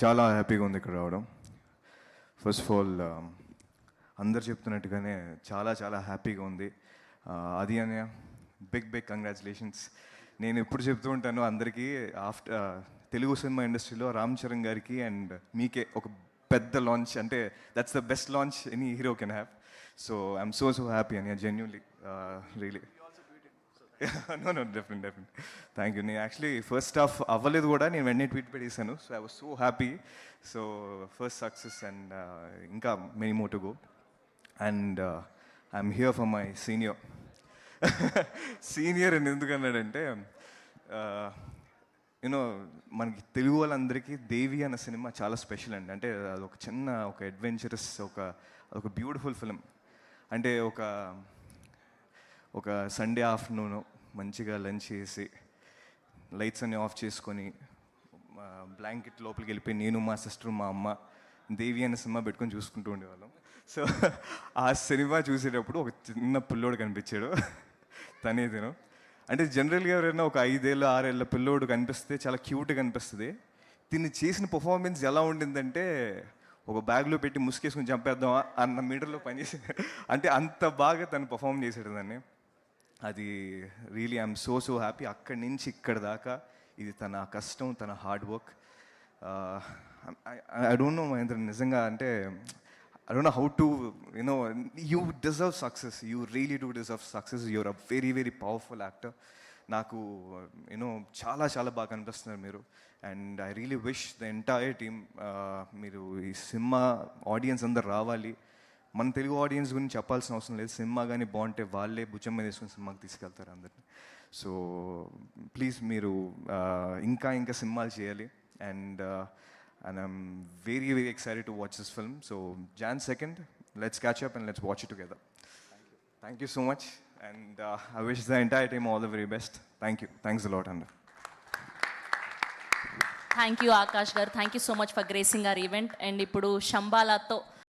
చాలా హ్యాపీగా ఉంది ఇక్కడ రావడం. ఫస్ట్ ఆఫ్ ఆల్ అందరు చెప్తున్నట్టుగానే చాలా చాలా హ్యాపీగా ఉంది. అది అనే బిగ్ కంగ్రాచులేషన్స్. నేను ఎప్పుడు చెప్తూ ఉంటాను అందరికీ, ఆఫ్టర్ తెలుగు సినిమా ఇండస్ట్రీలో రామ్ చరణ్ గారికి అండ్ మీకే ఒక పెద్ద లాంచ్, అంటే that's the best launch any hero can have. So I'm so happy అని genuinely really. No definite thank you. నేను యాక్చువల్లీ ఫస్ట్ హాఫ్ అవ్వలేదు కూడా, నేను వెంటనే ట్వీట్ పెట్టేశాను. So I was so happy. So first success and ఇంకా many more to go. And I'm here for my senior. Senior అని ఎందుకన్నాడంటే, యూనో మనకి తెలుగు వాళ్ళందరికీ దేవి అన్న సినిమా చాలా స్పెషల్ అండి. అంటే అదొక చిన్న ఒక అడ్వెంచరస్, అదొక బ్యూటిఫుల్ ఫిలిం. అంటే ఒక సండే ఆఫ్టర్నూను మంచిగా లంచ్ చేసి లైట్స్ అన్నీ ఆఫ్ చేసుకొని బ్లాంకెట్ లోపలికి వెళ్ళిపోయి నేను, మా సిస్టర్, మా అమ్మ దేవి అనే సినిమా పెట్టుకొని చూసుకుంటూ ఉండేవాళ్ళం. సో ఆ సినిమా చూసేటప్పుడు ఒక చిన్న పిల్లోడు కనిపించాడు. తనే తిను. అంటే జనరల్గా ఎవరైనా ఒక 5 ఏళ్ళ 6 ఏళ్ళ పిల్లోడు కనిపిస్తే చాలా క్యూట్గా కనిపిస్తుంది. తిని చేసిన పర్ఫార్మెన్స్ ఎలా ఉండిందంటే, ఒక బ్యాగ్లో పెట్టి ముసుకేసుకుని చంపేద్దామా అన్న మీటర్లో పనిచేసి, అంటే అంత బాగా తను పర్ఫామ్ చేసాడు దాన్ని. అది రియలీ ఐఎమ్ సో హ్యాపీ. అక్కడి నుంచి ఇక్కడ దాకా ఇది తన కష్టం, తన hard work. I don't know Mahendra, నిజంగా అంటే I don't know how to, you deserve success. You really do deserve success. You're a very powerful actor. నాకు చాలా బాగా కనిపిస్తున్నారు మీరు. And I really wish the entire team, మీరు ఈ సినిమా ఆడియన్స్ అందరు రావాలి. మన తెలుగు ఆడియన్స్ గురించి చెప్పాల్సిన అవసరం లేదు. సినిమా కానీ బాగుంటే వాళ్ళే భుజం మీద వేసుకుని సినిమాకి తీసుకెళ్తారు అందరినీ. సో ప్లీజ్ మీరు ఇంకా సినిమాలు చేయాలి. And I'm very excited to watch this film. So Jan 2nd, let's catch up and let's watch it together. Thank you so much. And I wish the entire team all the very best. Thank you. Thanks a lot, Anna. Thank you, Akash gar. Thank you so much for gracing our event. And ఇప్పుడు శంబాలాతో